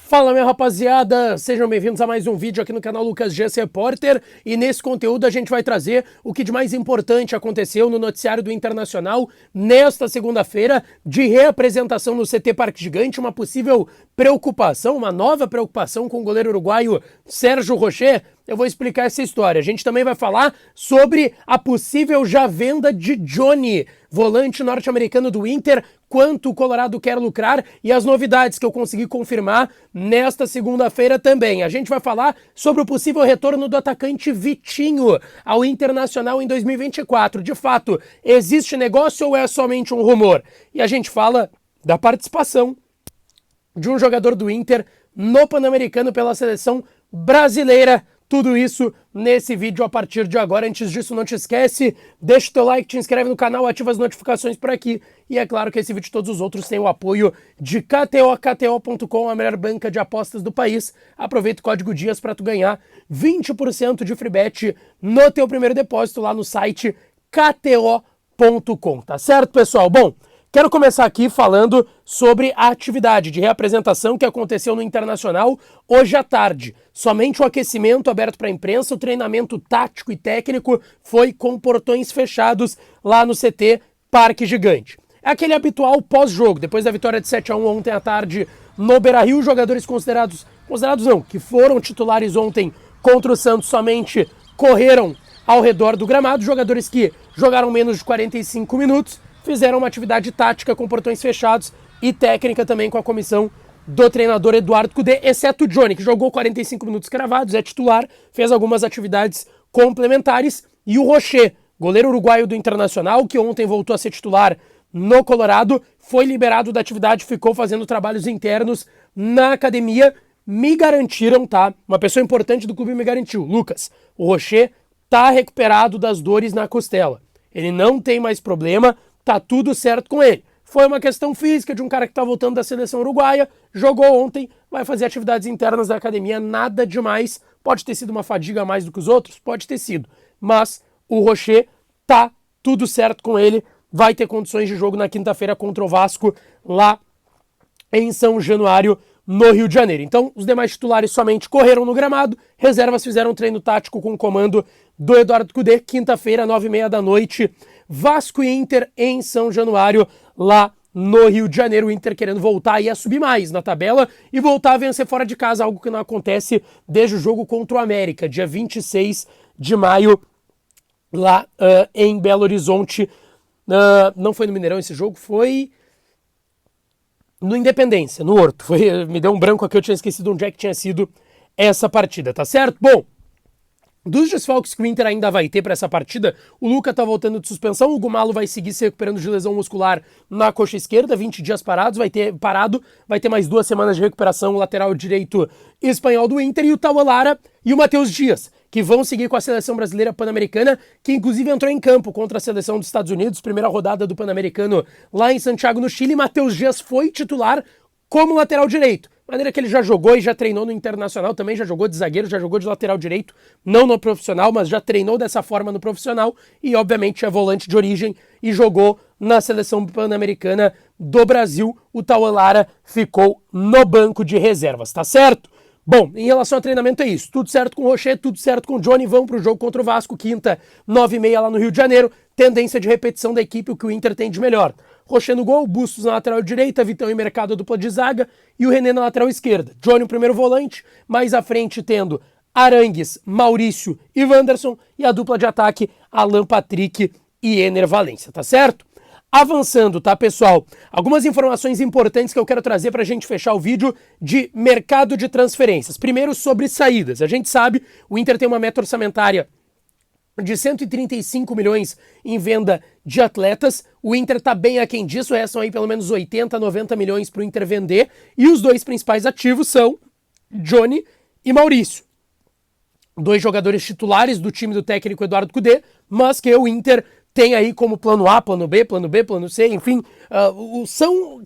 Fala, minha rapaziada, sejam bem-vindos a mais um vídeo aqui no canal Lucas GS Repórter, e nesse conteúdo a gente vai trazer o que de mais importante aconteceu no noticiário do Internacional nesta segunda-feira, de reapresentação no CT Parque Gigante, uma possível preocupação, uma nova preocupação com o goleiro uruguaio Sérgio Rocher. Eu vou explicar essa história. A gente também vai falar sobre a possível já venda de Johnny, volante norte-americano do Inter, quanto o Colorado quer lucrar e as novidades que eu consegui confirmar nesta segunda-feira também. A gente vai falar sobre o possível retorno do atacante Vitinho ao Internacional em 2024. De fato, existe negócio ou é somente um rumor? E a gente fala da participação de um jogador do Inter no Pan-Americano pela seleção brasileira. Tudo isso nesse vídeo a partir de agora. Antes disso, não te esquece, deixa o teu like, te inscreve no canal, ativa as notificações por aqui. E é claro que esse vídeo e todos os outros têm o apoio de KTO, KTO.com, a melhor banca de apostas do país. Aproveita o código DIAS para tu ganhar 20% de free bet no teu primeiro depósito lá no site KTO.com, tá certo, pessoal? Bom, quero começar aqui falando sobre a atividade de reapresentação que aconteceu no Internacional hoje à tarde. Somente o aquecimento aberto para a imprensa, o treinamento tático e técnico foi com portões fechados lá no CT Parque Gigante. É aquele habitual pós-jogo, depois da vitória de 7-1 ontem à tarde no Beira-Rio, os jogadores que foram titulares ontem contra o Santos somente correram ao redor do gramado, jogadores que jogaram menos de 45 minutos, fizeram uma atividade tática com portões fechados e técnica também com a comissão do treinador Eduardo Cudê, exceto o Johnny, que jogou 45 minutos cravados, é titular, fez algumas atividades complementares, e o Rocher, goleiro uruguaio do Internacional, que ontem voltou a ser titular no Colorado, foi liberado da atividade, ficou fazendo trabalhos internos na academia. Me garantiram, tá? Uma pessoa importante do clube me garantiu, Lucas, o Rocher tá recuperado das dores na costela. Ele não tem mais problema, tá tudo certo com ele. Foi uma questão física de um cara que tá voltando da seleção uruguaia, jogou ontem, vai fazer atividades internas da academia, nada demais. Pode ter sido uma fadiga a mais do que os outros? Pode ter sido. Mas o Rocher tá tudo certo com ele, vai ter condições de jogo na quinta-feira contra o Vasco, lá em São Januário, no Rio de Janeiro. Então, os demais titulares somente correram no gramado, reservas fizeram um treino tático com o comando do Eduardo Cudê, quinta-feira, 9h30 da noite, Vasco e Inter em São Januário, lá no Rio de Janeiro. O Inter querendo voltar aí a subir mais na tabela e voltar a vencer fora de casa, algo que não acontece desde o jogo contra o América, dia 26 de maio, lá em Belo Horizonte. Não foi no Mineirão esse jogo, foi no Independência, no Horto. Me deu um branco aqui, eu tinha esquecido onde é que tinha sido essa partida, tá certo? Bom, dos desfalques que o Inter ainda vai ter para essa partida, o Luca tá voltando de suspensão, o Gumalo vai seguir se recuperando de lesão muscular na coxa esquerda, 20 dias parados, vai ter mais 2 semanas de recuperação, o lateral direito espanhol do Inter, e o Taualara e o Matheus Dias, que vão seguir com a seleção brasileira pan-americana, que inclusive entrou em campo contra a seleção dos Estados Unidos, primeira rodada do Pan-Americano lá em Santiago, no Chile. Matheus Dias foi titular como lateral direito, maneira que ele já jogou e já treinou no Internacional, também já jogou de zagueiro, já jogou de lateral direito, não no profissional, mas já treinou dessa forma no profissional, e obviamente é volante de origem e jogou na seleção pan-americana do Brasil. O Taualara ficou no banco de reservas, tá certo? Bom, em relação ao treinamento é isso, tudo certo com o Rocher, tudo certo com o Johnny, vão pro jogo contra o Vasco, quinta, 9h30 lá no Rio de Janeiro, tendência de repetição da equipe, o que o Inter tem de melhor. Rocher no gol, Bustos na lateral direita, Vitão e Mercado a dupla de zaga, e o René na lateral esquerda. Johnny o primeiro volante, mais à frente tendo Arangues, Maurício e Wanderson, e a dupla de ataque Alan Patrick e Ener Valencia, tá certo? Avançando, tá, pessoal? Algumas informações importantes que eu quero trazer pra gente fechar o vídeo de mercado de transferências. Primeiro, sobre saídas. A gente sabe, o Inter tem uma meta orçamentária de 135 milhões em venda de atletas. O Inter tá bem aquém disso, restam aí pelo menos 80, 90 milhões pro Inter vender, e os dois principais ativos são Johnny e Maurício. 2 jogadores titulares do time do técnico Eduardo Cudê, mas que o Inter tem aí como plano A, plano B, plano C, enfim, são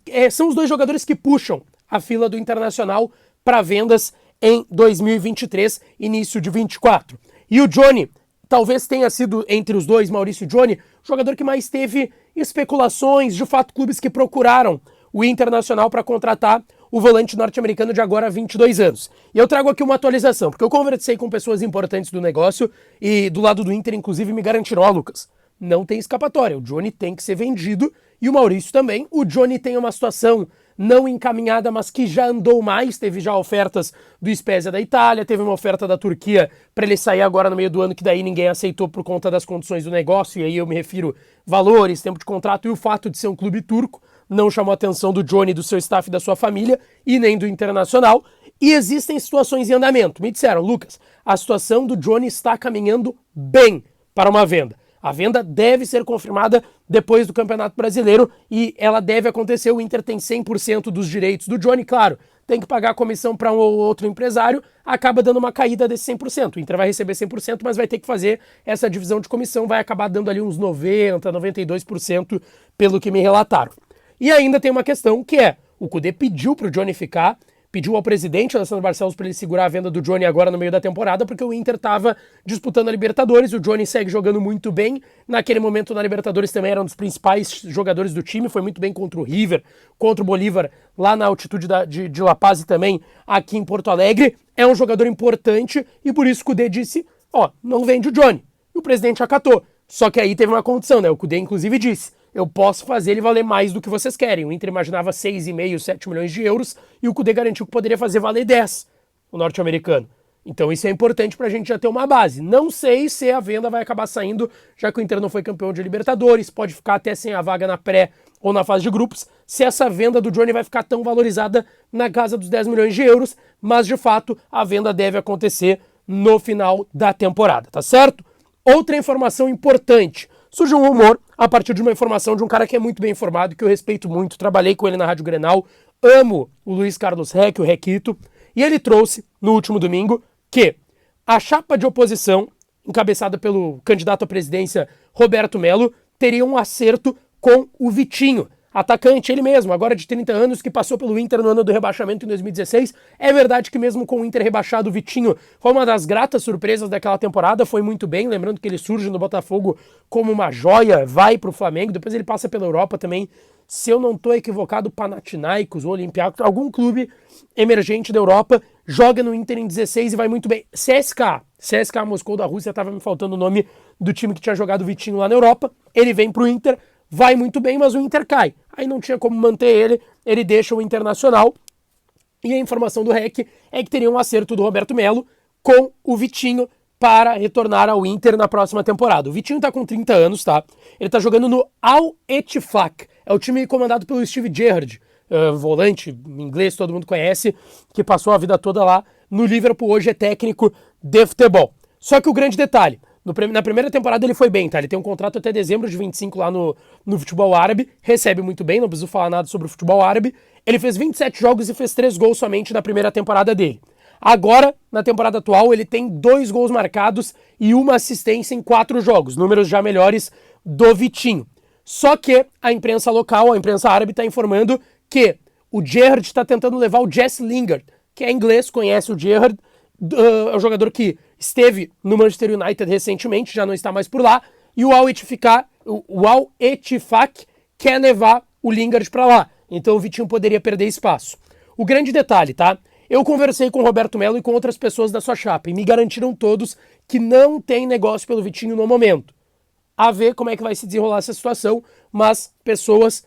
os 2 jogadores que puxam a fila do Internacional para vendas em 2023, início de 24. E o Johnny talvez tenha sido, entre os dois, Maurício e Johnny, o jogador que mais teve especulações, de fato, clubes que procuraram o Internacional para contratar o volante norte-americano de agora 22 anos. E eu trago aqui uma atualização, porque eu conversei com pessoas importantes do negócio e do lado do Inter, inclusive, me garantiram, Lucas, não tem escapatória, o Johnny tem que ser vendido e o Maurício também. O Johnny tem uma situação não encaminhada, mas que já andou mais, teve já ofertas do Spezia da Itália, teve uma oferta da Turquia para ele sair agora no meio do ano, que daí ninguém aceitou por conta das condições do negócio, e aí eu me refiro valores, tempo de contrato e o fato de ser um clube turco, não chamou a atenção do Johnny, do seu staff e da sua família, e nem do Internacional, e existem situações em andamento. Me disseram, Lucas, a situação do Johnny está caminhando bem para uma venda. A venda deve ser confirmada depois do Campeonato Brasileiro e ela deve acontecer. O Inter tem 100% dos direitos do Johnny, claro, tem que pagar a comissão para um ou outro empresário, acaba dando uma caída desse 100%. O Inter vai receber 100%, mas vai ter que fazer essa divisão de comissão, vai acabar dando ali uns 90%, 92%, pelo que me relataram. E ainda tem uma questão que é, o Kudê pediu para o Johnny ficar, pediu ao presidente Alessandro Barcelos para ele segurar a venda do Johnny agora no meio da temporada, porque o Inter estava disputando a Libertadores, o Johnny segue jogando muito bem, naquele momento na Libertadores também era um dos principais jogadores do time, foi muito bem contra o River, contra o Bolívar, lá na altitude de La Paz e também aqui em Porto Alegre, é um jogador importante e por isso o Kudê disse, não vende o Johnny, e o presidente acatou, só que aí teve uma condição, né, o Kudê inclusive disse, eu posso fazer ele valer mais do que vocês querem. O Inter imaginava 6,5, 7 milhões de euros e o Kudê garantiu que poderia fazer valer 10, o norte-americano. Então isso é importante pra gente já ter uma base. Não sei se a venda vai acabar saindo, já que o Inter não foi campeão de Libertadores, pode ficar até sem a vaga na pré ou na fase de grupos, se essa venda do Johnny vai ficar tão valorizada na casa dos 10 milhões de euros, mas de fato a venda deve acontecer no final da temporada, tá certo? Outra informação importante. Surgiu um rumor a partir de uma informação de um cara que é muito bem informado, que eu respeito muito, trabalhei com ele na Rádio Grenal, amo o Luiz Carlos Reck, o Requito, e ele trouxe, no último domingo, que a chapa de oposição, encabeçada pelo candidato à presidência Roberto Melo, teria um acerto com o Vitinho, atacante, ele mesmo, agora de 30 anos, que passou pelo Inter no ano do rebaixamento em 2016. É verdade que mesmo com o Inter rebaixado, o Vitinho foi uma das gratas surpresas daquela temporada, foi muito bem, lembrando que ele surge no Botafogo como uma joia, vai pro Flamengo, depois ele passa pela Europa também, se eu não tô equivocado, Panathinaikos, ou Olympiacos, algum clube emergente da Europa, joga no Inter em 16 e vai muito bem. CSKA Moscou da Rússia, tava me faltando o nome do time que tinha jogado o Vitinho lá na Europa, ele vem pro Inter, vai muito bem, mas o Inter cai. Aí não tinha como manter ele deixa o Internacional. E a informação do REC é que teria um acerto do Roberto Melo com o Vitinho para retornar ao Inter na próxima temporada. O Vitinho tá com 30 anos, tá? Ele tá jogando no Al-Ettifaq. É o time comandado pelo Steve Gerrard, volante inglês, todo mundo conhece, que passou a vida toda lá no Liverpool, hoje é técnico de futebol. Só que o grande detalhe, na primeira temporada ele foi bem, tá? Ele tem um contrato até dezembro de 25 lá no futebol árabe, recebe muito bem, não preciso falar nada sobre o futebol árabe. Ele fez 27 jogos e fez 3 gols somente na primeira temporada dele. Agora, na temporada atual, ele tem 2 gols marcados e 1 assistência em 4 jogos, números já melhores do Vitinho. Só que a imprensa local, a imprensa árabe, está informando que o Gerrard está tentando levar o Jesse Lingard, que é inglês, conhece o Gerrard, é um jogador que esteve no Manchester United recentemente, já não está mais por lá, e o Al-Ettifaq quer levar o Lingard para lá. Então o Vitinho poderia perder espaço. O grande detalhe, tá? Eu conversei com o Roberto Melo e com outras pessoas da sua chapa e me garantiram todos que não tem negócio pelo Vitinho no momento. A ver como é que vai se desenrolar essa situação, mas pessoas...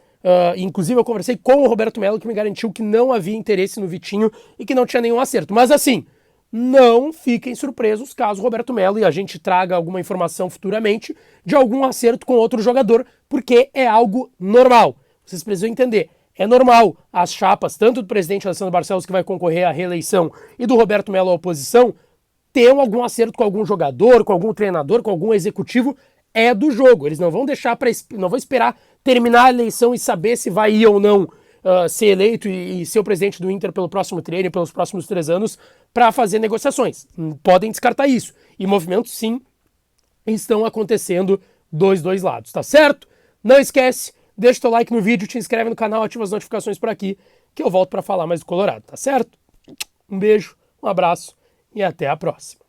inclusive eu conversei com o Roberto Melo, que me garantiu que não havia interesse no Vitinho e que não tinha nenhum acerto. Mas assim, não fiquem surpresos caso o Roberto Melo e a gente traga alguma informação futuramente de algum acerto com outro jogador, porque é algo normal. Vocês precisam entender, é normal as chapas, tanto do presidente Alessandro Barcelos, que vai concorrer à reeleição, e do Roberto Melo à oposição, tenham algum acerto com algum jogador, com algum treinador, com algum executivo, é do jogo. Eles não vão não vão esperar terminar a eleição e saber se vai ir ou não ser eleito e ser o presidente do Inter pelo próximo treino, pelos próximos 3 anos, para fazer negociações. Podem descartar isso. E movimentos, sim, estão acontecendo dos dois lados, tá certo? Não esquece, deixa o teu like no vídeo, te inscreve no canal, ativa as notificações por aqui, que eu volto para falar mais do Colorado, tá certo? Um beijo, um abraço e até a próxima.